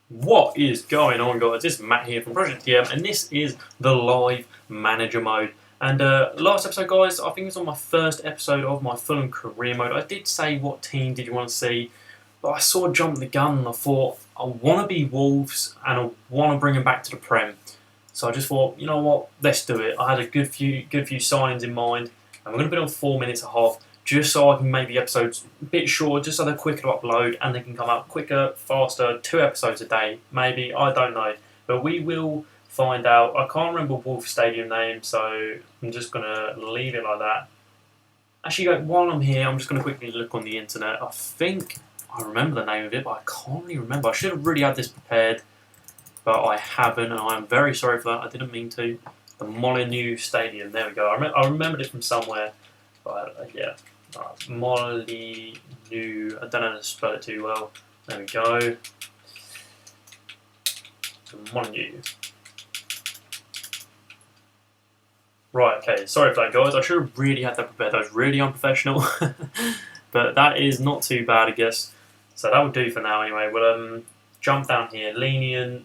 What is going on, guys? This is Matt here from Project TM, and this is the live manager mode. And last episode, guys, I think it was on my first episode of my Fulham career mode. I did say what team did you want to see, but I sort of jumped the gun and I thought I want to be Wolves and I want to bring them back to the Prem. So I just thought, you know what, let's do it. I had a good few signings in mind, and we're going to put it on 4 minutes and a half, just so I can make the episodes a bit short, just so they're quicker to upload and they can come out quicker, faster, 2 episodes a day, maybe, I don't know. But we will find out. I can't remember Wolf Stadium name, so I'm just going to leave it like that. Actually, while I'm here, I'm just going to quickly look on the internet. I think I remember the name of it, but I can't really remember. I should have really had this prepared, but I haven't, and I'm very sorry for that. I didn't mean to. The Molyneux Stadium, there we go. I remembered it from somewhere, but yeah. Molyneux, I don't know how to spell it too well. There we go. Molyneux. Right, okay, sorry for that, guys. I should have really had that prepared. That was really unprofessional. But that is not too bad, I guess. So that will do for now anyway. We'll jump down here. Lenient.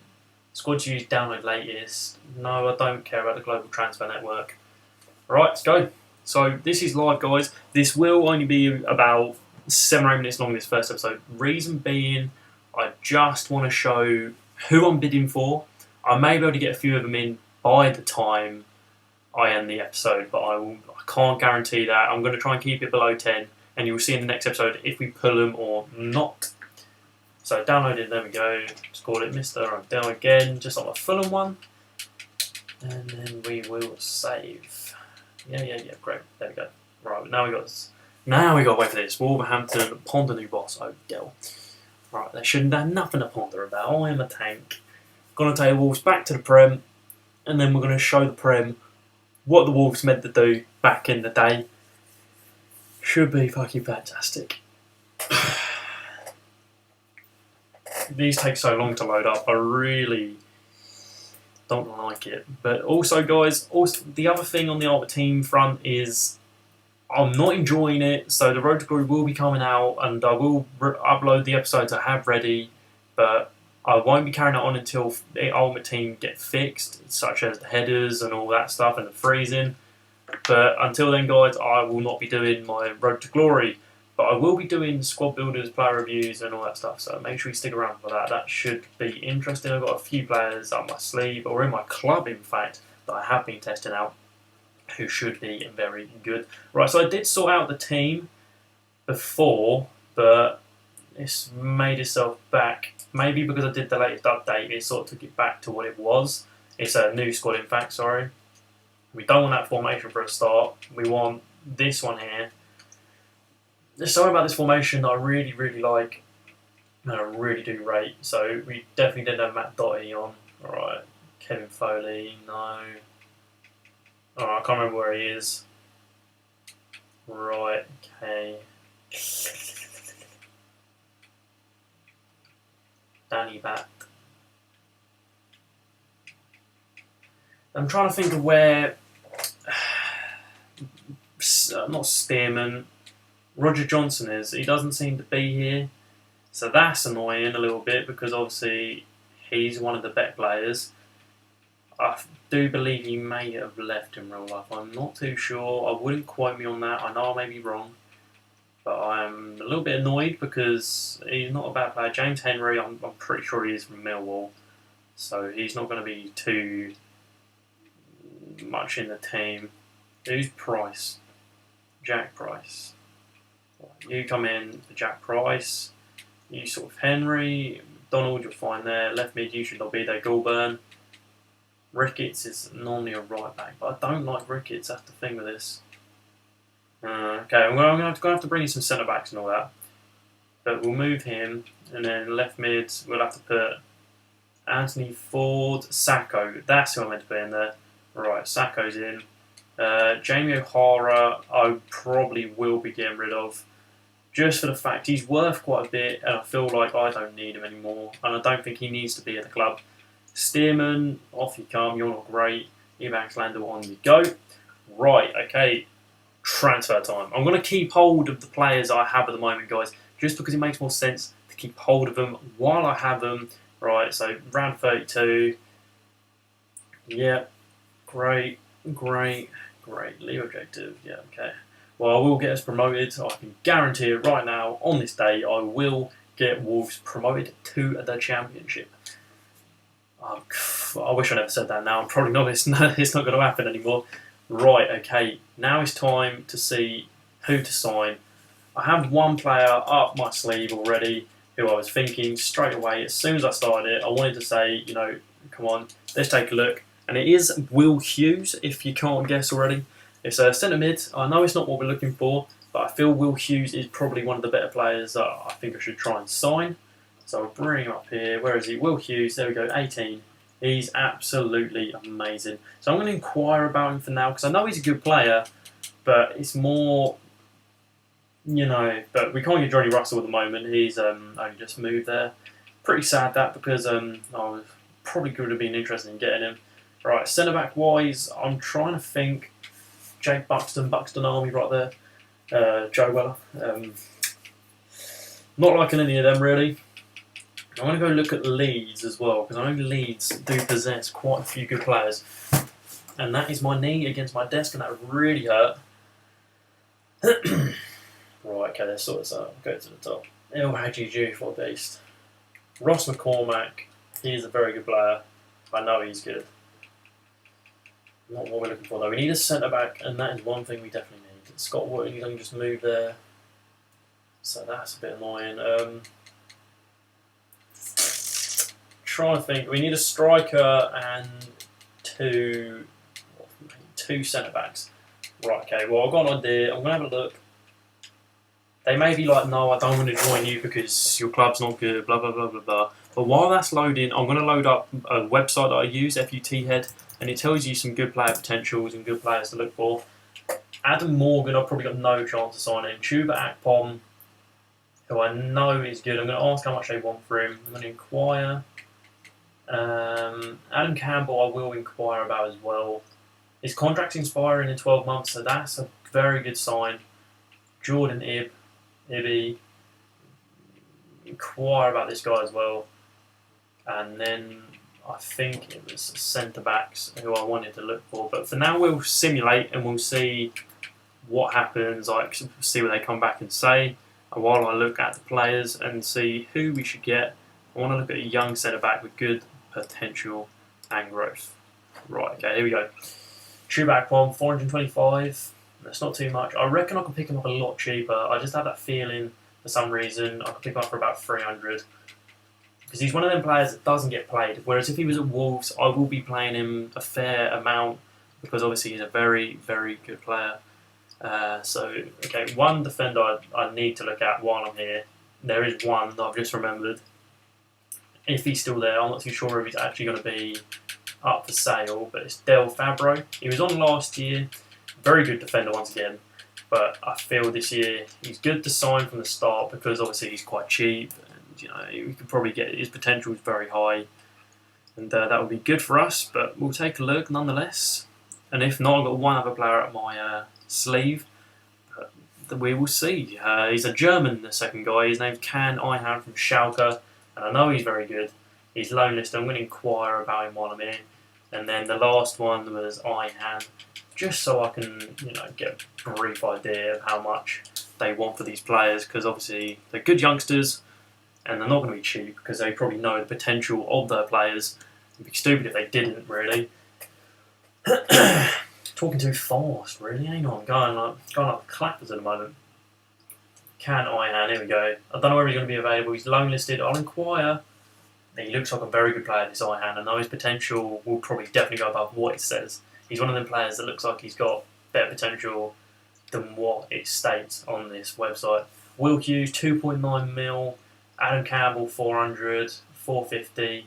Squad to use download latest. No, I don't care about the global transfer network. Alright, let's go. So this is live, guys. This will only be about 7 or 8 minutes long, this first episode. Reason being, I just want to show who I'm bidding for. I may be able to get a few of them in by the time I end the episode, but I can't guarantee that. I'm going to try and keep it below 10, and you'll see in the next episode if we pull them or not. So downloaded, there we go. Let's call it Mr. I'm down again, just like my Fulham one. And then we will save. Yeah, great. There we go. Right, now we got to wait for this. Wolverhampton, Ponder new boss, Odell. Right, they shouldn't have nothing to ponder about. I am a tank. Gonna take Wolves back to the Prem, and then we're gonna show the Prem what the Wolves meant to do back in the day. Should be fucking fantastic. These take so long to load up. I really don't like it. But also, guys, the other thing on the Ultimate Team front is I'm not enjoying it. So the Road to Glory will be coming out, and I will upload the episodes I have ready, but I won't be carrying it on until the Ultimate Team get fixed, such as the headers and all that stuff and the freezing. But until then, guys, I will not be doing my Road to Glory, but I will be doing squad builders, player reviews and all that stuff, so make sure you stick around for that. That should be interesting. I've got a few players up my sleeve, or in my club in fact, that I have been testing out, who should be very good. Right, so I did sort out the team before, but it's made itself back. Maybe because I did the latest update, it sort of took it back to what it was. It's a new squad in fact, sorry. We don't want that formation for a start. We want this one here. There's something about this formation that I really, really like, and I really do rate. So we definitely didn't have Matt Doherty on. Alright, Kevin Foley, no. Alright, I can't remember where he is. Right, okay. Danny Bat. I'm trying to think of where... not Stearman. Roger Johnson is. He doesn't seem to be here. So that's annoying a little bit, because obviously he's one of the better players. I do believe he may have left in real life. I'm not too sure. I wouldn't quote me on that. I know I may be wrong. But I'm a little bit annoyed because he's not a bad player. James Henry, I'm pretty sure he is from Millwall. So he's not going to be too much in the team. Who's Price? Jack Price. You come in for Jack Price. You sort of Henry. Donald, you're fine there. Left mid, you should not be there. Goulburn. Ricketts is normally a right back, but I don't like Ricketts. That's the thing with this. Okay, I'm going to have to bring in some centre backs and all that. But we'll move him, and then left mid, we'll have to put Anthony Ford, Sacco. That's who I'm meant to put in there. Right, Sacco's in. Jamie O'Hara, I probably will be getting rid of, just for the fact he's worth quite a bit, and I feel like I don't need him anymore, and I don't think he needs to be at the club. Stearman, off you come, you're not great. Evax Lander, on you go. Right, okay, transfer time. I'm going to keep hold of the players I have at the moment, guys, just because it makes more sense to keep hold of them while I have them, Right, so round 32. Yeah, great. League objective, yeah, okay. Well, I will get us promoted. I can guarantee it right now, on this day, I will get Wolves promoted to the Championship. I wish I never said that now. I'm probably not. It's not going to happen anymore. Right, okay. Now it's time to see who to sign. I have one player up my sleeve already who I was thinking straight away. As soon as I started it, I wanted to say, come on, let's take a look. And it is Will Hughes, if you can't guess already. It's a centre mid. I know it's not what we're looking for, but I feel Will Hughes is probably one of the better players that I think I should try and sign. So I'll bring him up here. Where is he? Will Hughes. There we go, 18. He's absolutely amazing. So I'm going to inquire about him for now, because I know he's a good player, but it's more, but we can't get Johnny Russell at the moment. He's only just moved there. Pretty sad that, because I was probably could have been interested in getting him. Right, centre-back wise, I'm trying to think. Jake Buxton Army right there. Joe Weller. Not liking any of them really. I'm going to go look at Leeds as well, because I know Leeds do possess quite a few good players. And that is my knee against my desk, and that really hurt. Right, okay, let's sort this out. Go to the top. El Hadji for a beast. Ross McCormack, he's a very good player. I know he's good. Not what we're looking for though. We need a centre back, and that is one thing we definitely need. Scott Wood, he's only just moved there, so that's a bit annoying. Trying to think. We need a striker and two centre backs. Right. Okay. Well, I've got an idea. I'm gonna have a look. They may be like, no, I don't want to join you because your club's not good. Blah blah blah blah blah. But while that's loading, I'm going to load up a website that I use, FUT Head, and it tells you some good player potentials and good players to look for. Adam Morgan, I've probably got no chance of signing. Chuba Akpom, who I know is good. I'm going to ask how much they want for him. I'm going to inquire. Adam Campbell, I will inquire about as well. His contract's expiring in 12 months, so that's a very good sign. Jordan Ibby, inquire about this guy as well. And then I think it was centre backs who I wanted to look for. But for now, we'll simulate and we'll see what happens. Like, see what they come back and say. And while I look at the players and see who we should get, I want to look at a young centre back with good potential and growth. Right, okay, here we go. Chuba Akpom, 425. That's not too much. I reckon I could pick him up a lot cheaper. I just have that feeling for some reason I could pick him up for about 300. Because he's one of them players that doesn't get played. Whereas if he was at Wolves, I will be playing him a fair amount because obviously he's a very, very good player. Okay, one defender I need to look at while I'm here. There is one that I've just remembered. If he's still there, I'm not too sure if he's actually going to be up for sale, but it's Del Fabro. He was on last year. Very good defender once again. But I feel this year he's good to sign from the start because obviously he's quite cheap. We could probably get his potential is very high, and that would be good for us. But we'll take a look nonetheless. And if not, I've got one other player at my sleeve. But we will see. He's a German, the second guy. His name's Can Ihan from Schalke, and I know he's very good. He's loan listed. I'm going to inquire about him while I'm in. And then the last one was Ihan, just so I can get a brief idea of how much they want for these players, because obviously they're good youngsters. And they're not going to be cheap because they probably know the potential of their players. It'd be stupid if they didn't, really. Talking too fast, really. Hang on, going like clappers at the moment. Can Ihan, here we go. I don't know where he's going to be available. He's loan listed. I'll inquire. He looks like a very good player, this Ihan. I know his potential will probably definitely go above what it says. He's one of them players that looks like he's got better potential than what it states on this website. Will Hughes, 2.9 mil. Adam Campbell, 400, 450.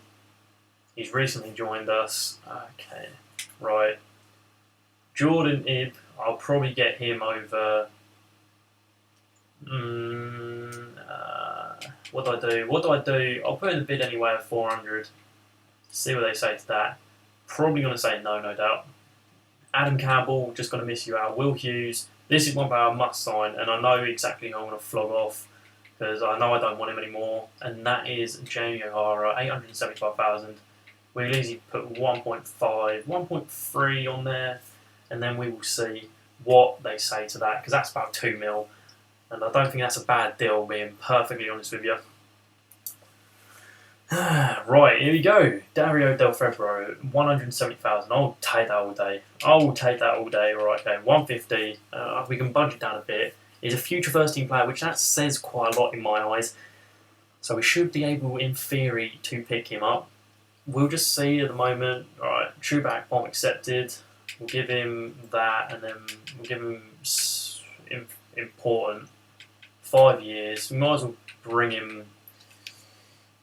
He's recently joined us. Okay, right. Jordan Ibb, I'll probably get him over. What do I do? I'll put in a bid anyway of 400. See what they say to that. Probably going to say no doubt. Adam Campbell, just going to miss you out. Will Hughes, this is one player I must sign, and I know exactly who I'm going to flog off. because I know I don't want him anymore, and that is Jamie O'Hara, 875,000. We'll easily put 1.5, 1.3 on there, and then we will see what they say to that, because that's about 2 mil, and I don't think that's a bad deal, being perfectly honest with you. Right, here we go. Dario Del Febro, 170,000. I'll take that all day. I will take that all day. Right, okay, 150. We can budget down a bit. He's a future first team player, which that says quite a lot in my eyes. So we should be able, in theory, to pick him up. We'll just see at the moment. Alright, true back bomb accepted. We'll give him that, and then we'll give him important 5 years. We might as well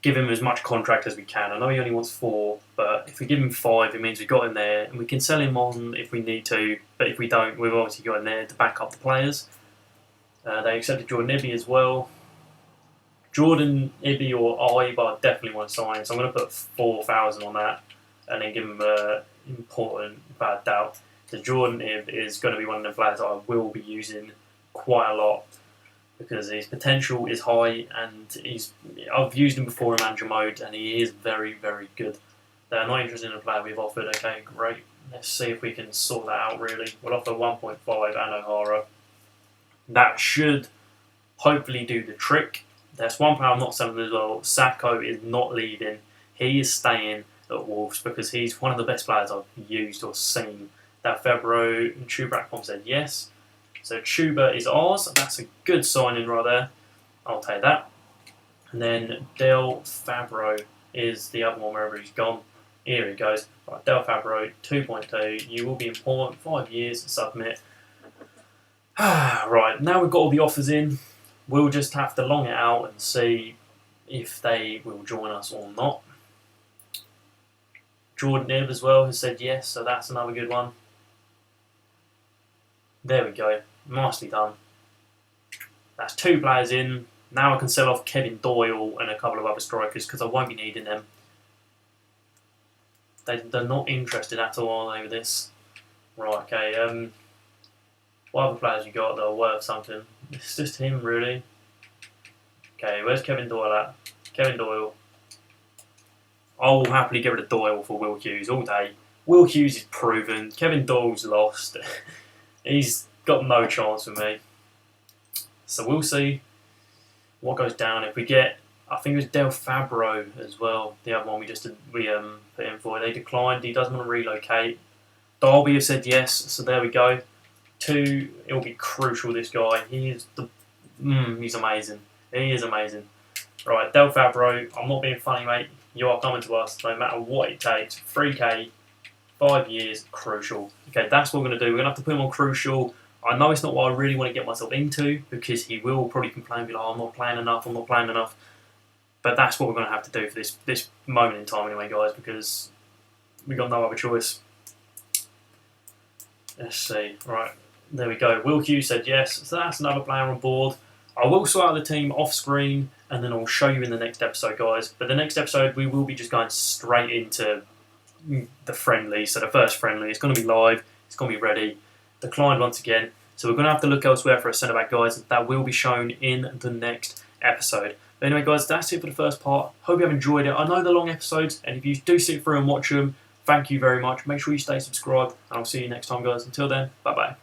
give him as much contract as we can. I know he only wants 4, but if we give him 5, it means we've got him there, and we can sell him on if we need to. But if we don't, we've obviously got him there to back up the players. They accepted Jordan Ibby as well. Jordan Ibby or but I definitely want to sign, so I'm going to put 4,000 on that, and then give him an important bad doubt. So Jordan Ibby is going to be one of the players that I will be using quite a lot, because his potential is high, and I've used him before in manager mode, and he is very, very good. They're not interested in a player we've offered. Okay, great. Let's see if we can sort that out, really. We'll offer 1.5 and O'Hara. That should hopefully do the trick. There's one player I'm not selling as well. Sacco is not leaving. He is staying at Wolves because he's one of the best players I've used or seen. That Febro and Chubrakpom said yes. So Chuba is ours. That's a good signing right there. I'll take that. And then Del Fabro is the other one wherever he's gone. Here he goes. Right, Del Fabro, 2.2. You will be important. 5 years. Submit. Right, now we've got all the offers in. We'll just have to long it out and see if they will join us or not. Jordan Ibb as well has said yes, so that's another good one. There we go. Nicely done. That's 2 players in. Now I can sell off Kevin Doyle and a couple of other strikers because I won't be needing them. They're not interested at all, are they, with this? Right, okay. What other players you got that are worth something? It's just him, really. Okay, where's Kevin Doyle at? Kevin Doyle. I will happily get rid of Doyle for Will Hughes all day. Will Hughes is proven. Kevin Doyle's lost. He's got no chance with me. So we'll see what goes down. If we get, I think it was Del Fabro as well, the other one we put in for. They declined. He doesn't want to relocate. Derby have said yes, so there we go. 2, it'll be crucial, this guy. He is he's amazing. He is amazing. Right, Del Fabro, I'm not being funny, mate. You are coming to us no matter what it takes. 3K, 5 years, crucial. Okay, that's what we're going to do. We're going to have to put him on crucial. I know it's not what I really want to get myself into, because he will probably complain and be like, oh, I'm not playing enough. But that's what we're going to have to do for this moment in time anyway, guys, because we've got no other choice. Let's see. Right, there we go. Will Hughes said yes, so that's another player on board. I will sort out the team off screen, and then I'll show you in the next episode, guys. But the next episode, we will be just going straight into the friendly. So the first friendly, it's going to be live, it's going to be ready. Declined once again. So we're going to have to look elsewhere for a centre-back, guys. That will be shown in the next episode. But anyway, guys, that's it for the first part. Hope you have enjoyed it. I know they're long episodes, and if you do sit through and watch them, thank you very much. Make sure you stay subscribed, and I'll see you next time, guys. Until then, bye-bye.